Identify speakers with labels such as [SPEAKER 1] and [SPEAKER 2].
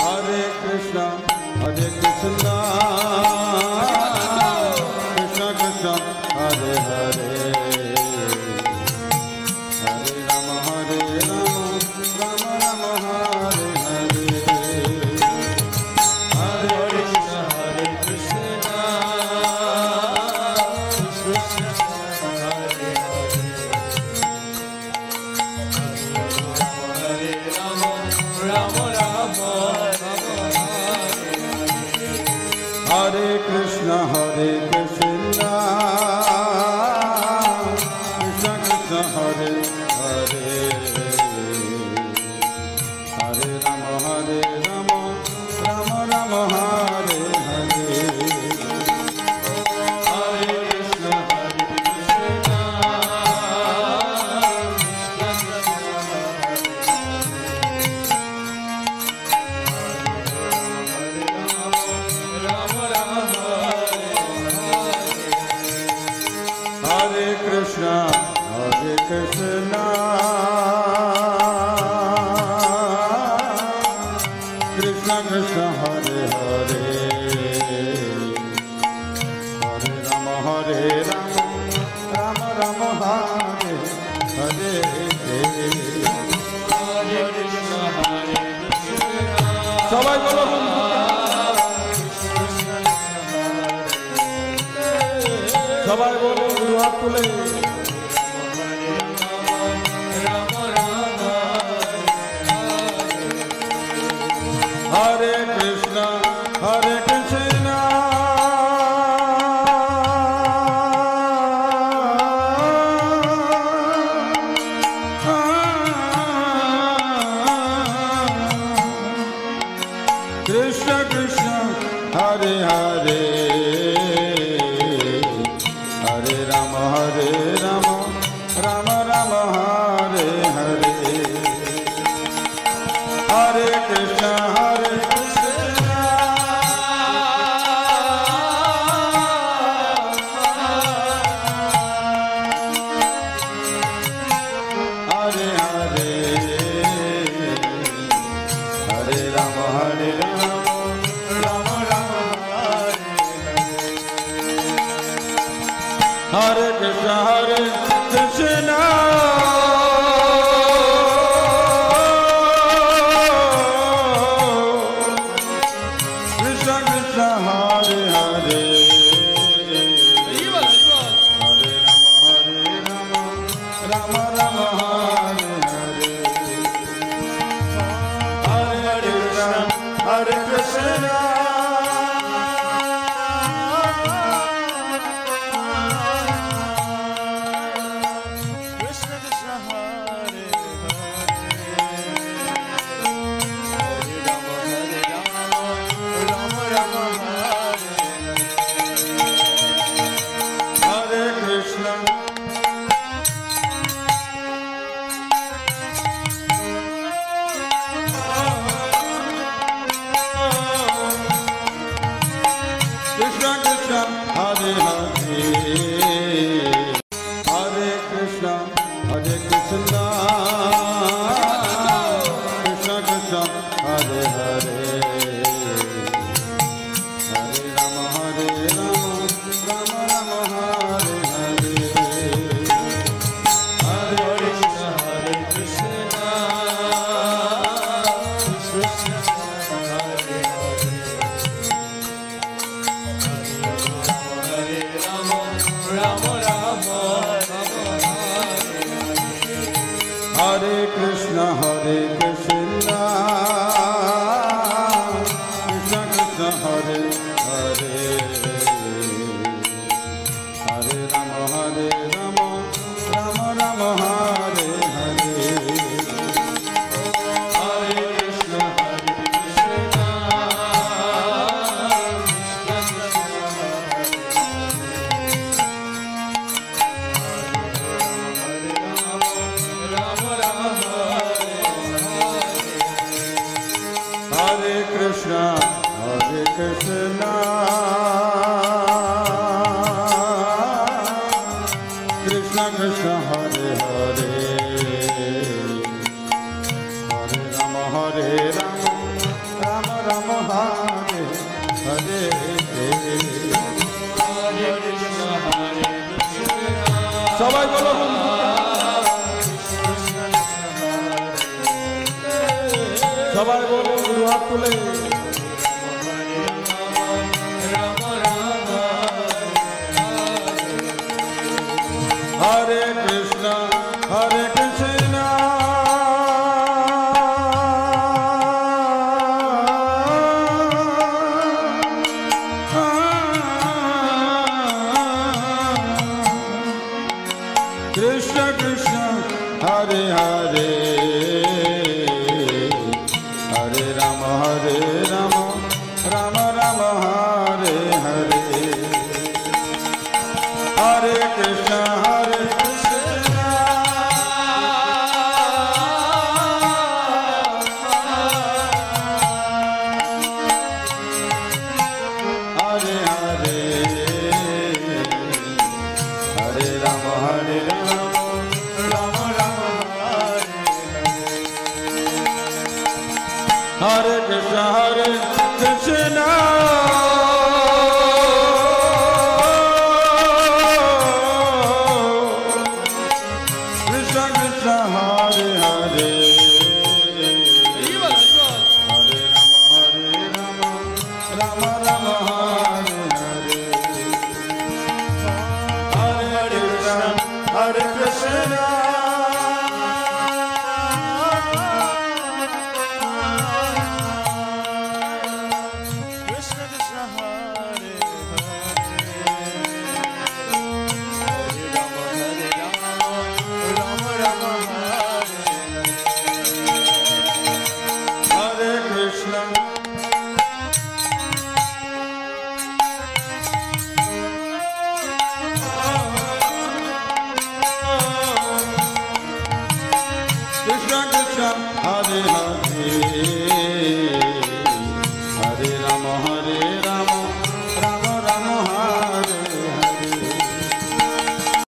[SPEAKER 1] Hare Krishna, Hare Krishna, Krishna Krishna, Hare Hare, Hare Rama, Rama Rama, Hare Hare, Hare Krishna, Hare Krishna, Krishna Krishna, Hare Hare, Hare Rama, Rama Rama. Hare Krishna, Hare Krishna, Krishna Krishna, Hare Hare, Hare Rama, Rama Rama, Hare Hare, Hare Krishna, Hare Krishna, Hare Krishna, Hare Krishna, Krishna Krishna, Hare Hare, Hare Rama, Rama Rama, Hare Hare, Hare Krishna, Hare Krishna. সবাই বলো সবাই বলো হাত তুলে Hare Krishna, Hare Krishna, Krishna Krishna, Hare Hare, Hare Rama, Rama Rama, Hare Hare, Hare Krishna, Hare Krishna, Hare Hare, Hare Rama, Rama Rama, Hare Krishna, Hare Krishna, Krishna Krishna, Hare Hare, Hare Rama, Rama Rama, Hare Hare, Hare Krishna, Hare Krishna, Hare Krishna, Hare Krishna, Krishna Krishna, Hare Hare, Hare Rama, Rama Rama, Hare Hare, Hare Krishna, Hare Krishna, Krishna Hare Hare, Rama Rama, Hare Krishna, Hare Krishna, Krishna Krishna, Hare Hare, Hare Rama, Rama Rama, Hare Hare, Hare Krishna, Hare Krishna, Hare Krishna, Hare Krishna, Krishna Krishna, Hare Hare, Hare Rama, Rama
[SPEAKER 2] সবাই বলো সবাই বলো দু হাত তুলে হরে কৃষ্ণ হরে Krishna Krishna Krishna Hare Hare Hare Rama Hare Rama Rama Rama Hare Hare Hare Krishna Hare Krishna Hare Hare Hare Rama Hare Rama Hare Krishna, Hare Krishna, Krishna Krishna, Hare Hare, Hare Rama, Rama Rama, Hare Hare, Hare Krishna, Hare Krishna. Hare Hare, Hare Rama, Hare